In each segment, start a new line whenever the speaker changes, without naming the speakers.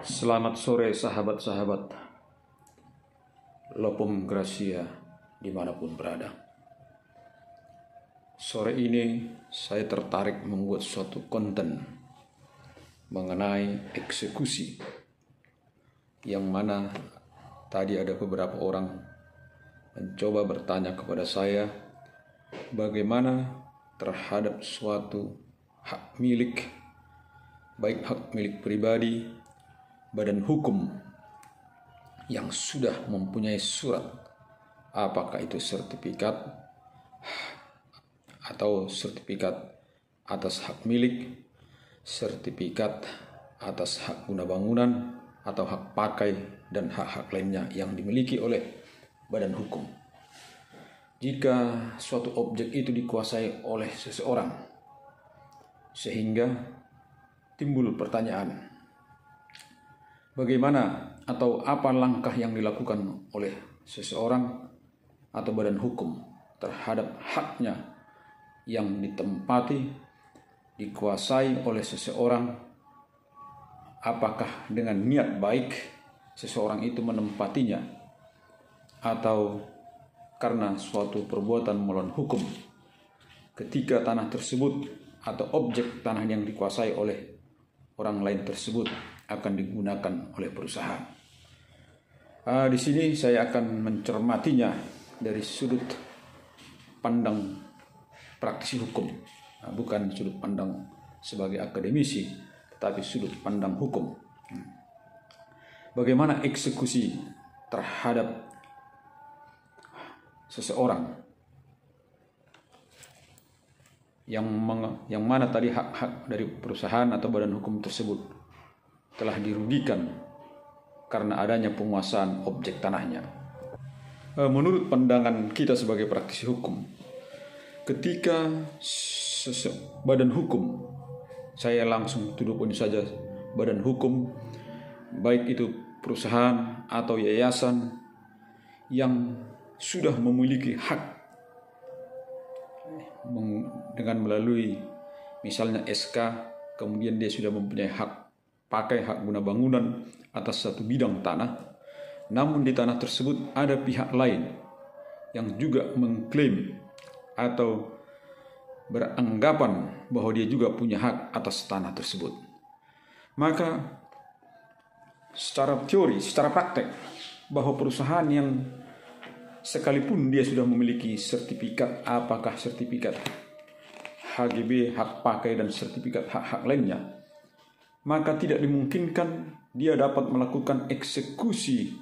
Selamat sore sahabat-sahabat Lopum Gracia dimanapun berada. Sore ini saya tertarik membuat suatu konten mengenai eksekusi, yang mana tadi ada beberapa orang mencoba bertanya kepada saya bagaimana terhadap suatu hak milik, baik hak milik pribadi, badan hukum yang sudah mempunyai surat, apakah itu sertifikat atau sertifikat atas hak milik, sertifikat atas hak guna bangunan atau hak pakai, dan hak-hak lainnya yang dimiliki oleh badan hukum. Jika suatu objek itu dikuasai oleh seseorang, sehingga timbul pertanyaan, bagaimana atau apa langkah yang dilakukan oleh seseorang atau badan hukum terhadap haknya yang ditempati, dikuasai oleh seseorang? Apakah dengan niat baik seseorang itu menempatinya, atau karena suatu perbuatan melawan hukum ketika tanah tersebut atau objek tanah yang dikuasai oleh orang lain tersebut akan digunakan oleh perusahaan. Di sini saya akan mencermatinya dari sudut pandang praktisi hukum, bukan sudut pandang sebagai akademisi, tetapi sudut pandang hukum. Bagaimana eksekusi terhadap seseorang yang mana tadi hak-hak dari perusahaan atau badan hukum tersebut telah dirugikan karena adanya penguasaan objek tanahnya. Menurut pandangan kita sebagai praktisi hukum, ketika badan hukum, saya langsung tuduh pun saja badan hukum, baik itu perusahaan atau yayasan yang sudah memiliki hak dengan melalui misalnya SK, kemudian dia sudah mempunyai hak pakai, hak guna bangunan atas satu bidang tanah, namun di tanah tersebut ada pihak lain yang juga mengklaim atau beranggapan bahwa dia juga punya hak atas tanah tersebut. Maka secara teori, secara praktek, bahwa perusahaan yang sekalipun dia sudah memiliki sertifikat, apakah sertifikat HGB, hak pakai, dan sertifikat hak-hak lainnya, maka tidak dimungkinkan dia dapat melakukan eksekusi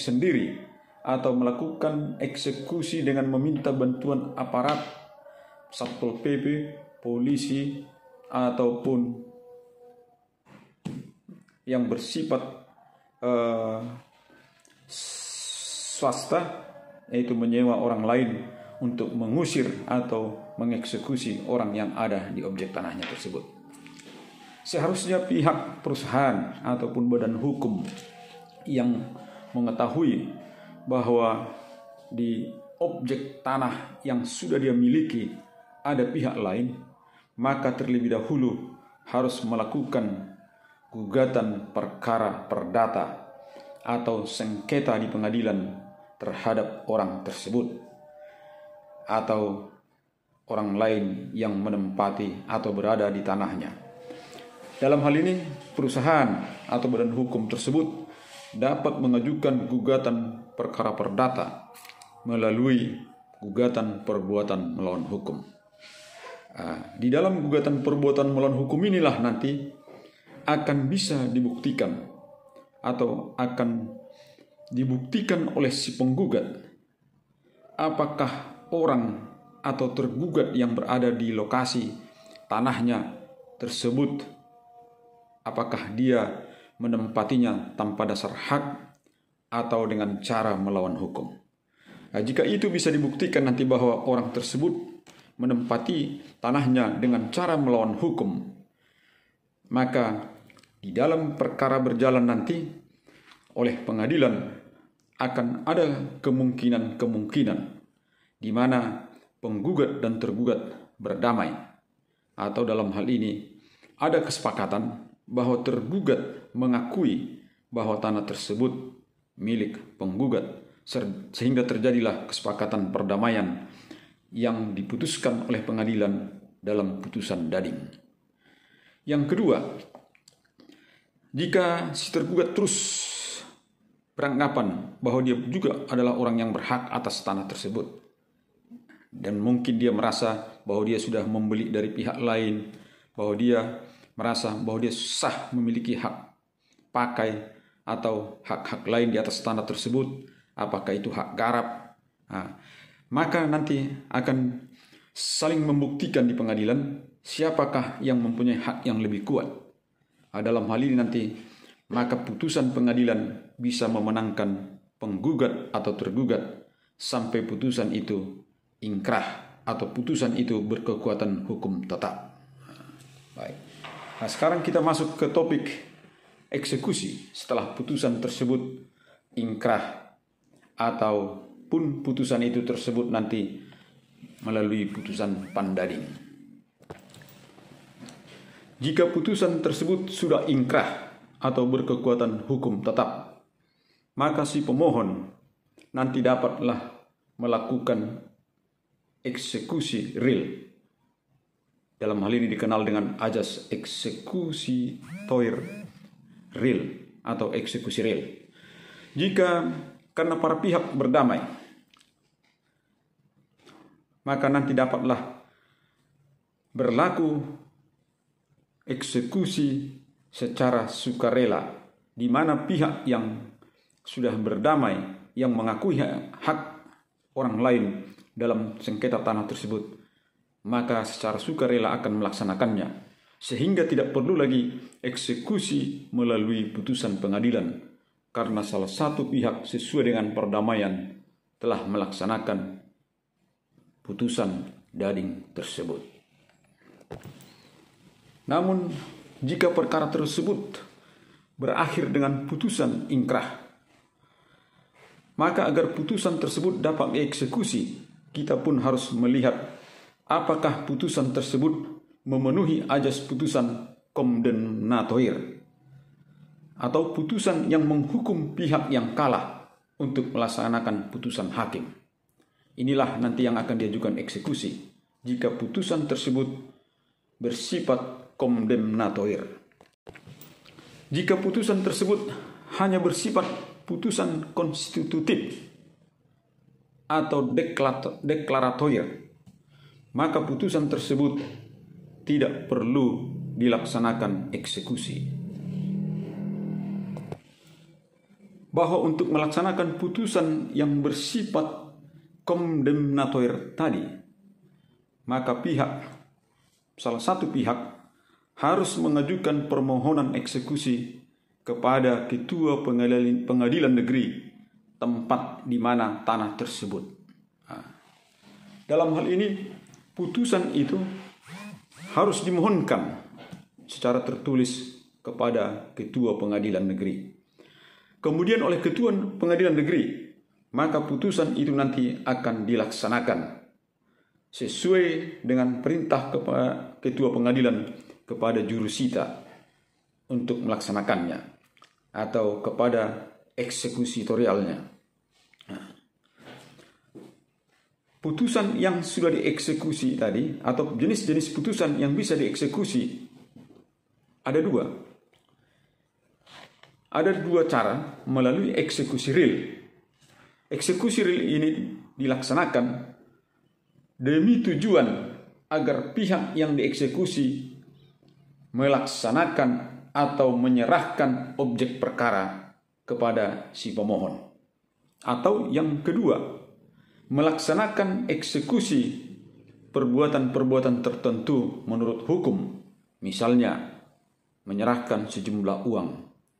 sendiri atau melakukan eksekusi dengan meminta bantuan aparat Satpol PP, polisi, ataupun yang bersifat swasta, yaitu menyewa orang lain untuk mengusir atau mengeksekusi orang yang ada di objek tanahnya tersebut. Seharusnya pihak perusahaan ataupun badan hukum yang mengetahui bahwa di objek tanah yang sudah dia miliki ada pihak lain, maka terlebih dahulu harus melakukan gugatan perkara perdata atau sengketa di pengadilan terhadap orang tersebut atau orang lain yang menempati atau berada di tanahnya. Dalam hal ini, perusahaan atau badan hukum tersebut dapat mengajukan gugatan perkara perdata melalui gugatan perbuatan melawan hukum. Di dalam gugatan perbuatan melawan hukum inilah nanti akan bisa dibuktikan atau akan dibuktikan oleh si penggugat apakah orang atau tergugat yang berada di lokasi tanahnya tersebut, apakah dia menempatinya tanpa dasar hak atau dengan cara melawan hukum. Jika itu bisa dibuktikan nanti bahwa orang tersebut menempati tanahnya dengan cara melawan hukum, maka di dalam perkara berjalan nanti oleh pengadilan akan ada kemungkinan di mana penggugat dan tergugat berdamai, atau dalam hal ini ada kesepakatan bahwa tergugat mengakui bahwa tanah tersebut milik penggugat, sehingga terjadilah kesepakatan perdamaian yang diputuskan oleh pengadilan dalam putusan dading. Yang kedua, jika si tergugat terus beranggapan bahwa dia juga adalah orang yang berhak atas tanah tersebut, dan mungkin dia merasa bahwa dia sudah membeli dari pihak lain, bahwa dia merasa bahwa dia sah memiliki hak pakai atau hak-hak lain di atas tanah tersebut, apakah itu hak garap, maka nanti akan saling membuktikan di pengadilan siapakah yang mempunyai hak yang lebih kuat. Dalam hal ini nanti maka putusan pengadilan bisa memenangkan penggugat atau tergugat sampai putusan itu ingkrah atau putusan itu berkekuatan hukum tetap. Baik. Nah, sekarang kita masuk ke topik eksekusi setelah putusan tersebut ingkrah ataupun putusan itu tersebut nanti melalui putusan pandading. Jika putusan tersebut sudah ingkrah atau berkekuatan hukum tetap, maka si pemohon nanti dapatlah melakukan eksekusi real. Dalam hal ini dikenal dengan ajas eksekusitor real atau eksekusi real. Jika karena para pihak berdamai, maka nanti dapatlah berlaku eksekusi secara sukarela, di mana pihak yang sudah berdamai, yang mengakui hak orang lain dalam sengketa tanah tersebut, maka secara sukarela akan melaksanakannya, sehingga tidak perlu lagi eksekusi melalui putusan pengadilan, karena salah satu pihak sesuai dengan perdamaian telah melaksanakan putusan dading tersebut. Namun, jika perkara tersebut berakhir dengan putusan ingkrah, maka agar putusan tersebut dapat dieksekusi, kita pun harus melihat apakah putusan tersebut memenuhi ajas putusan condemnatoir atau putusan yang menghukum pihak yang kalah untuk melaksanakan putusan hakim. Inilah nanti yang akan diajukan eksekusi jika putusan tersebut bersifat condemnatoir. Jika putusan tersebut hanya bersifat putusan konstitutif atau deklaratoir, maka putusan tersebut tidak perlu dilaksanakan eksekusi. Bahwa untuk melaksanakan putusan yang bersifat condemnatoir tadi, maka salah satu pihak harus mengajukan permohonan eksekusi kepada ketua pengadilan negeri tempat di mana tanah tersebut. Dalam hal ini, putusan itu harus dimohonkan secara tertulis kepada ketua pengadilan negeri. Kemudian oleh ketua pengadilan negeri, maka putusan itu nanti akan dilaksanakan sesuai dengan perintah ketua pengadilan kepada jurusita untuk melaksanakannya atau kepada eksekusitorialnya. Putusan yang sudah dieksekusi tadi atau jenis-jenis putusan yang bisa dieksekusi ada dua. Ada dua cara melalui eksekusi real. Eksekusi real ini dilaksanakan demi tujuan agar pihak yang dieksekusi melaksanakan atau menyerahkan objek perkara kepada si pemohon. Atau yang kedua, melaksanakan eksekusi perbuatan-perbuatan tertentu menurut hukum, misalnya menyerahkan sejumlah uang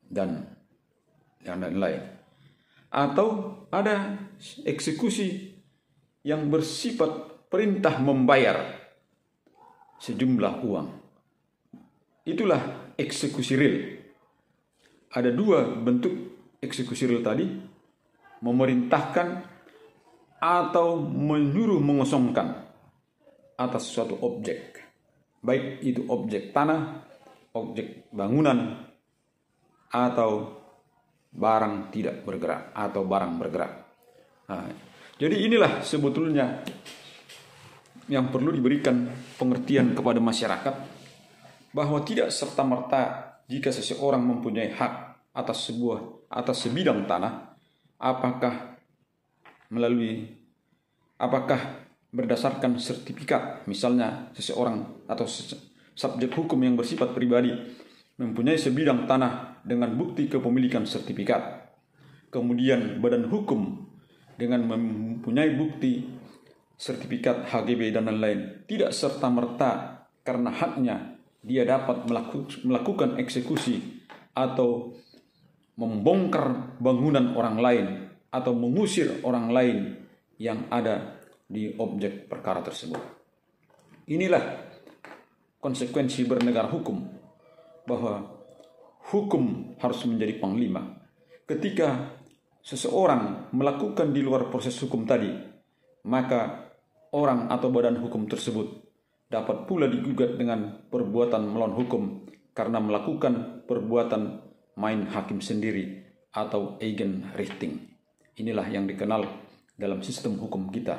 dan yang lain-lain. Atau ada eksekusi yang bersifat perintah membayar sejumlah uang. Itulah eksekusi real. Ada dua bentuk eksekusi real tadi, memerintahkan atau menyuruh mengosongkan atas suatu objek, baik itu objek tanah, objek bangunan atau barang tidak bergerak atau barang bergerak. Nah, jadi inilah sebetulnya yang perlu diberikan pengertian kepada masyarakat, bahwa tidak serta-merta jika seseorang mempunyai hak atas sebidang tanah, apakah berdasarkan sertifikat, misalnya seseorang atau subjek hukum yang bersifat pribadi mempunyai sebidang tanah dengan bukti kepemilikan sertifikat, kemudian badan hukum dengan mempunyai bukti sertifikat HGB dan lain-lain, tidak serta-merta karena haknya dia dapat melakukan eksekusi atau membongkar bangunan orang lain atau mengusir orang lain yang ada di objek perkara tersebut. Inilah konsekuensi bernegara hukum, bahwa hukum harus menjadi panglima. Ketika seseorang melakukan di luar proses hukum tadi, maka orang atau badan hukum tersebut dapat pula digugat dengan perbuatan melawan hukum karena melakukan perbuatan main hakim sendiri atau Eigenrecht. Inilah yang dikenal dalam sistem hukum kita.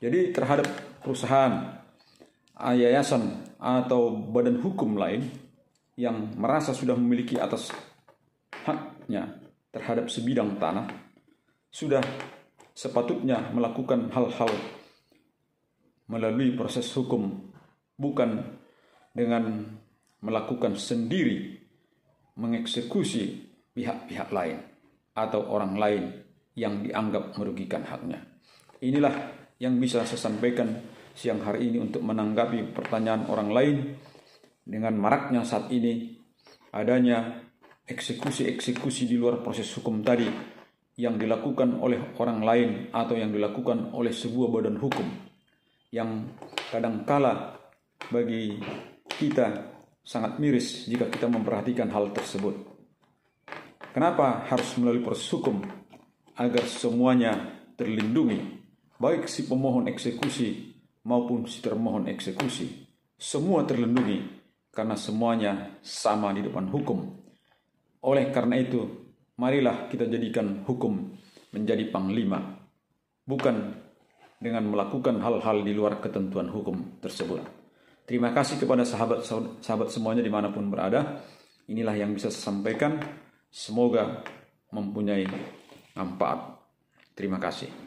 Jadi terhadap perusahaan, yayasan atau badan hukum lain yang merasa sudah memiliki atas haknya terhadap sebidang tanah, sudah sepatutnya melakukan hal-hal melalui proses hukum, bukan dengan melakukan sendiri mengeksekusi pihak-pihak lain atau orang lain yang dianggap merugikan haknya. Inilah yang bisa saya sampaikan siang hari ini untuk menanggapi pertanyaan orang lain. Dengan maraknya saat ini adanya eksekusi-eksekusi di luar proses hukum tadi yang dilakukan oleh orang lain atau yang dilakukan oleh sebuah badan hukum, yang kadangkala bagi kita sangat miris jika kita memperhatikan hal tersebut. Kenapa harus melalui proses hukum? Agar semuanya terlindungi, baik si pemohon eksekusi maupun si termohon eksekusi, semua terlindungi karena semuanya sama di depan hukum. Oleh karena itu, marilah kita jadikan hukum menjadi panglima, bukan dengan melakukan hal-hal di luar ketentuan hukum tersebut. Terima kasih kepada sahabat semuanya dimanapun berada. Inilah yang bisa saya sampaikan. Semoga mempunyai manfaat. Terima kasih.